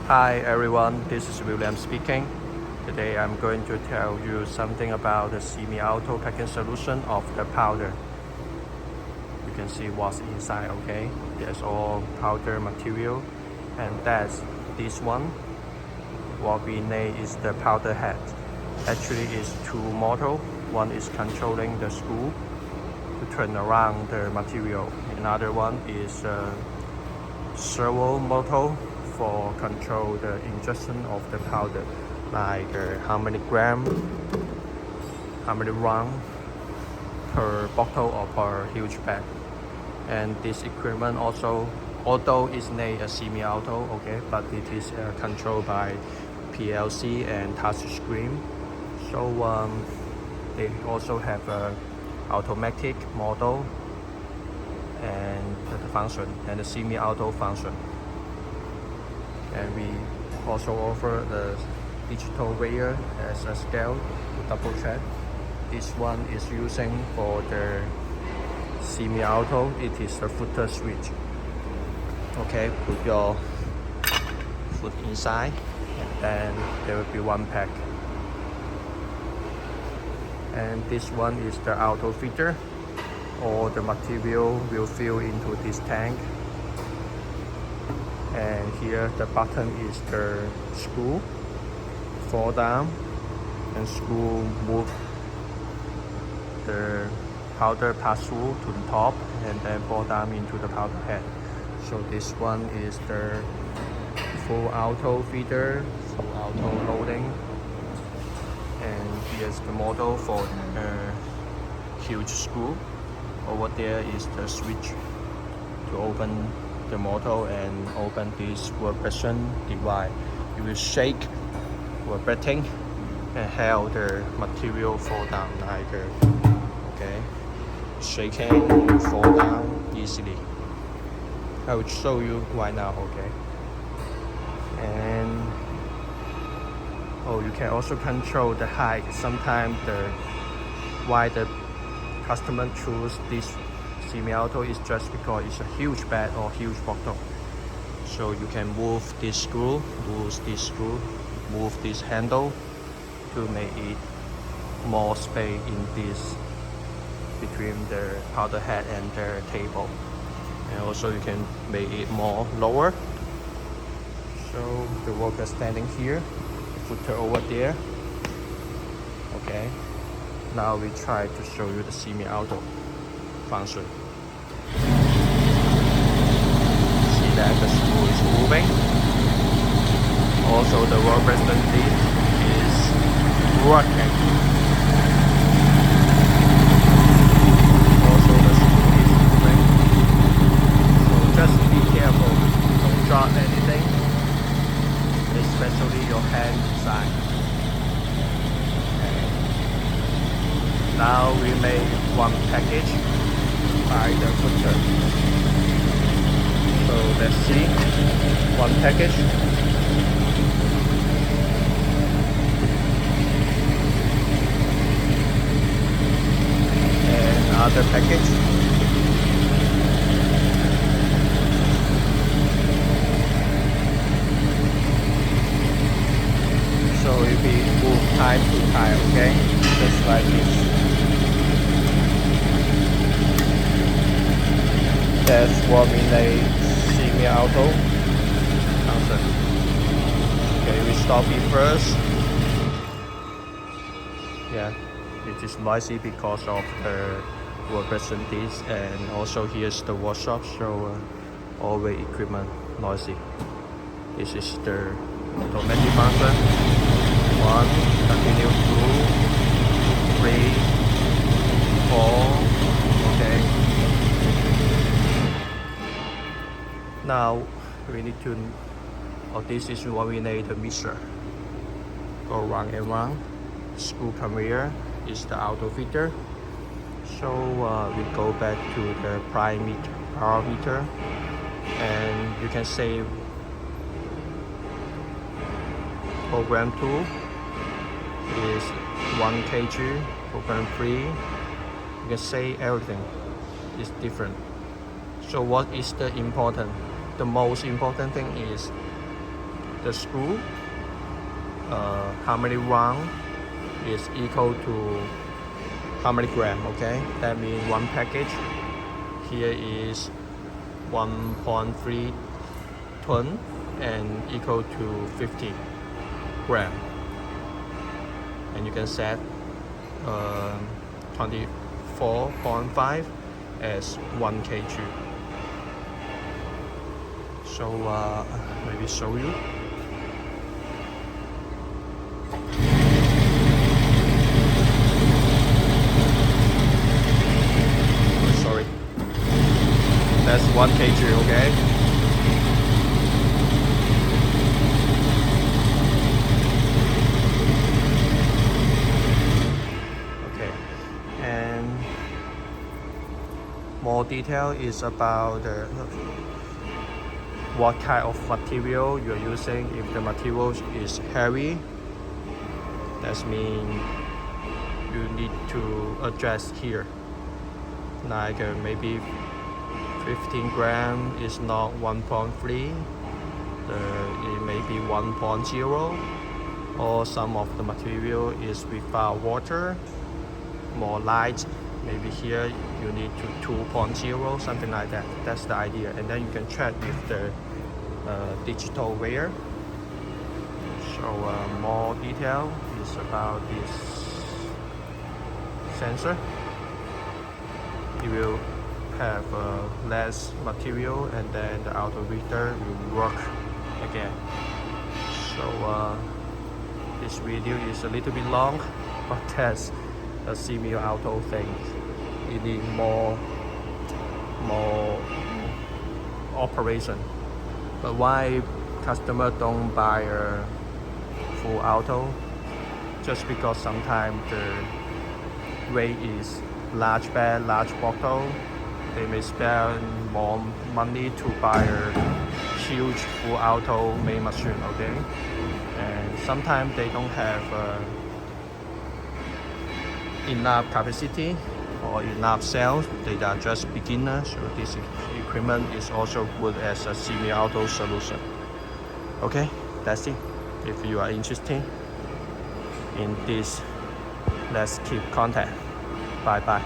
Hi everyone, this is William speaking. Today I'm going to tell you something about the semi-auto packing solution of the powder. You can see what's inside, okay? There's all powder material, and that's this one. What we name is the powder head. Actually it's two motors. One is controlling the screw to turn around the material. Another one is servo motor for control the injection of the powder, like how many gram, how many round per bottle or per huge bag. And this equipment also, although it's named a semi-auto, okay, but it is controlled by PLC and touch screen. So they also have a automatic model and the function and the semi-auto function. And we also offer the digital weigher as a scale to double check. This one is using for the semi-auto. It is the footer switch. Okay, put your foot inside and then there will be one pack. And this one is the auto feeder. All the material will fill into this tank. And here the button is the screw. Fall down and screw move the powder pass through to the top and then fall down into the powder head. So this one is the full auto feeder, full auto loading. And here's the model for the huge screw. Over there is the switch to open the motor and open this vibration device. You will shake vibrating and help the material fall down like okay, shaking fall down easily. I will show you right now, okay? And you can also control the height. Sometimes why the customer choose this semi-auto is just because it's a huge bag or huge bottle. So you can move this screw, move this handle to make it more space in this between the powder head and the table. And also you can make it more lower. So the worker standing here, the footer over there. Okay. Now we try to show you the semi-auto function. See that the screw is moving. Also the vibration lead is working. Also the screw is moving. So just be careful, don't drop anything, especially your hand inside. Now we make one package by the footer. So let's see, one package. And another package. So it will be moved time to time, okay? Just like this. That's what we name semi-auto function. Okay, we stop it first. Yeah, it is noisy because of the vibration disc, and also here's the workshop, so all the equipment noisy. This is the automatic function. 1, continue 2, 3, 4. Okay. Now we need to, this is what we name the mixer. Go round and round. Screw conveyor is the auto feeder. So we go back to the power meter, and you can say program 2 is 1 kg, program 3, you can say everything is different. So what is the most important thing is the screw, how many round is equal to how many gram, okay? That means one package here is 1.3 ton and equal to 50 gram. And you can set 24.5 as 1 kg. So maybe show you. Sorry, that's 1 kg, okay? More detail is about what kind of material you're using. If the material is heavy, that means you need to adjust here. Like maybe 15 gram is not 1.3, it may be 1.0, or some of the material is without water, more light. Maybe here you need to 2.0, something like that. That's the idea. And then you can check with the digital weigher. So more detail is about this sensor. It will have less material, and then the auto reader will work again. So this video is a little bit long, but that's a semi-auto thing. You need more operation. But why customer don't buy a full auto? Just because sometimes the weight is large bag, large bottle. They may spend more money to buy a huge full auto main machine, okay? And sometimes they don't have enough capacity or enough sales. They are just beginners, so this equipment is also good as a semi-auto solution. Okay, that's it. If you are interested in this, let's keep contact. Bye bye.